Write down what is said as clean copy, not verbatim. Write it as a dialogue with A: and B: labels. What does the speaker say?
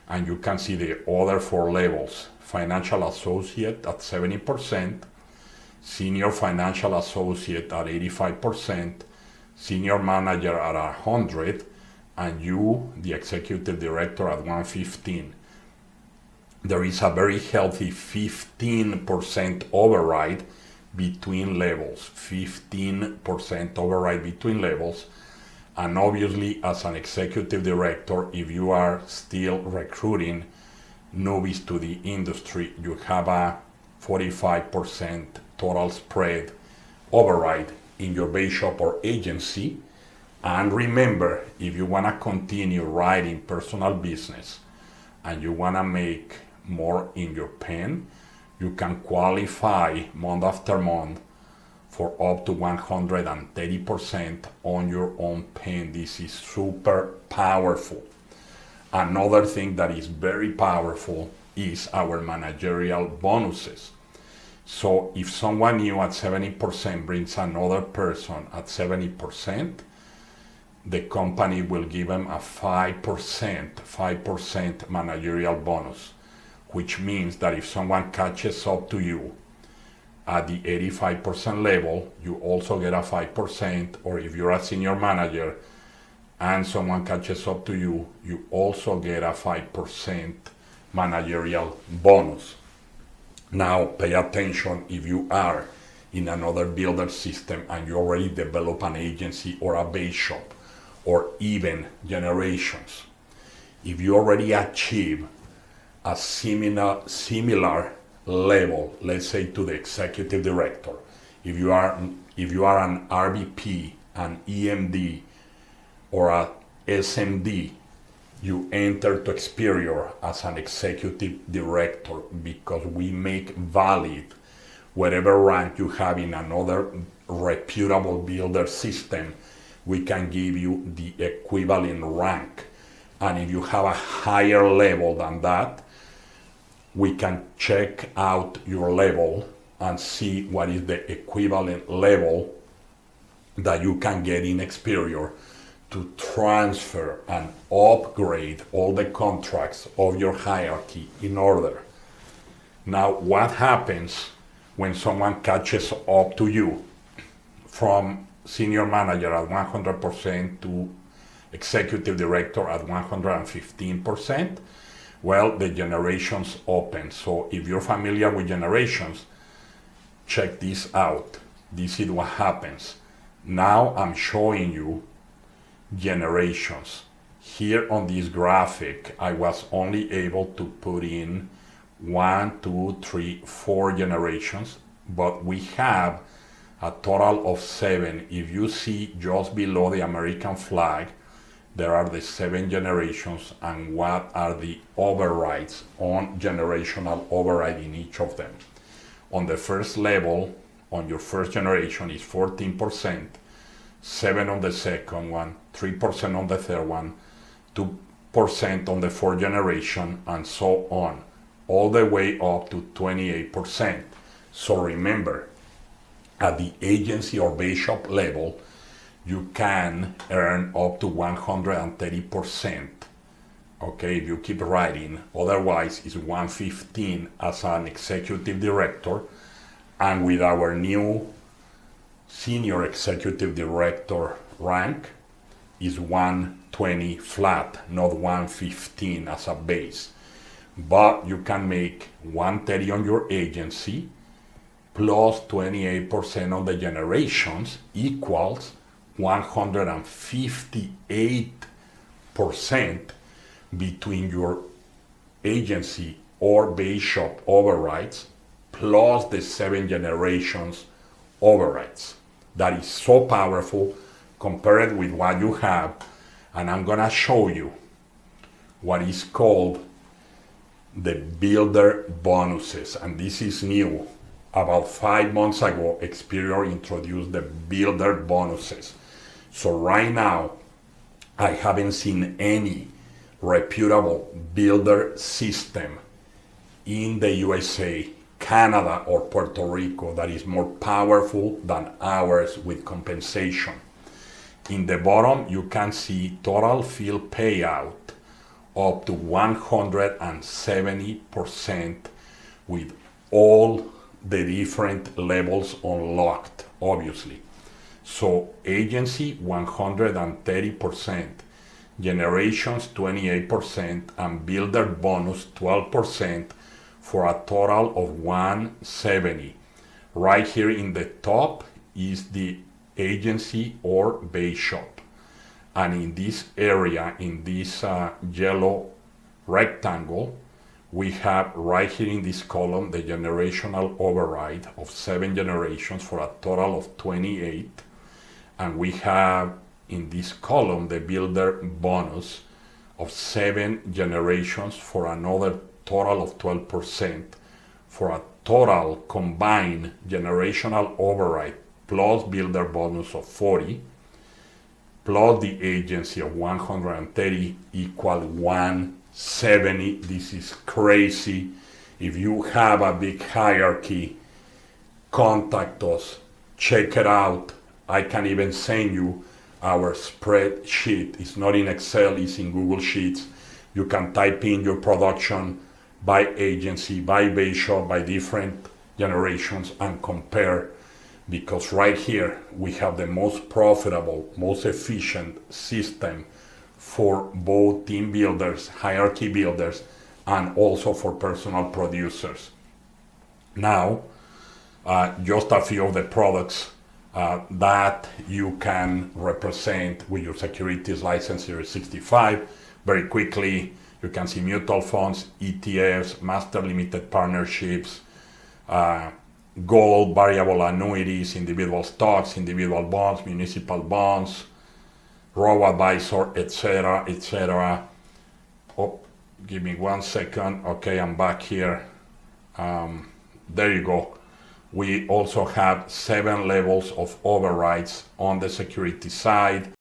A: and you can see the other four levels. Financial associate at 70%, senior financial associate at 85%, senior manager at 100, and you, the executive director, at 115. There is a very healthy 15% override between levels. 15% override between levels. And obviously, as an executive director, if you are still recruiting newbies to the industry, you have a 45% total spread override in your base shop or agency. And remember, if you want to continue writing personal business and you want to make more in your pen, you can qualify month after month for up to 130% on your own pen. This is super powerful. Another thing that is very powerful is our managerial bonuses. So if someone new at 70% brings another person at 70%, the company will give them a 5% managerial bonus, which means that if someone catches up to you at the 85% level, you also get a 5%, or if you're a senior manager and someone catches up to you, you also get a 5% managerial bonus. Now, pay attention if you are in another builder system and you already develop an agency or a base shop or even generations. If you already achieve a similar level, let's say to the executive director, if you are an RVP, an EMD, or a SMD, you enter to Experior as an executive director, because we make valid whatever rank you have in another reputable builder system. We can give you the equivalent rank, and if you have a higher level than that, we can check out your level and see what is the equivalent level that you can get in Experior to transfer and upgrade all the contracts of your hierarchy in order. Now, what happens when someone catches up to you from senior manager at 100% to executive director at 115%? Well, the generations open. So if you're familiar with generations, check this out. This is what happens. Now I'm showing you generations. Here on this graphic, I was only able to put in 1, 2, 3, 4 generations, but we have a total of 7. If you see just below the American flag, there are the 7 generations, and what are the overrides on generational override in each of them. On the first level, on your first generation is 14%, 7 on the second one, 3% on the third one, 2% on the fourth generation, and so on, all the way up to 28%. So remember, at the agency or base shop level, you can earn up to 130%. Okay, if you keep writing. Otherwise, it's 115 as an executive director, and with our new senior executive director rank is 120 flat, not 115 as a base. But you can make 130 on your agency plus 28% on the generations equals 158% between your agency or base shop overrides plus the 7 generations overrides. That is so powerful compared with what you have, and I'm gonna show you what is called the builder bonuses, and this is new. About 5 months ago, Experior introduced the builder bonuses. So right now, I haven't seen any reputable builder system in the USA, Canada, or Puerto Rico that is more powerful than ours with compensation. In the bottom, you can see total field payout up to 170% with all the different levels unlocked, obviously. So agency 130%, generations 28%, and builder bonus 12% for a total of 170. Right here in the top is the agency or base shop. And in this area, in this yellow rectangle, we have right here in this column the generational override of 7 generations for a total of 28. And we have in this column the builder bonus of 7 generations for another total of 12%, for a total combined generational override plus builder bonus of 40, plus the agency of 130 equal 170. This is crazy. If you have a big hierarchy, contact us, check it out. I can even send you our spreadsheet. It's not in Excel, it's in Google Sheets. You can type in your production by agency, by base shop, by different generations and compare, because right here we have the most profitable, most efficient system for both team builders, hierarchy builders, and also for personal producers. Now, just a few of the products that you can represent with your securities license Series 65. Very quickly, you can see mutual funds, ETFs, master limited partnerships, gold, variable annuities, individual stocks, individual bonds, municipal bonds, robo-advisor, etc., etc. Oh, give me 1 second. Okay, I'm back here. There you go. We also have 7 levels of overrides on the security side.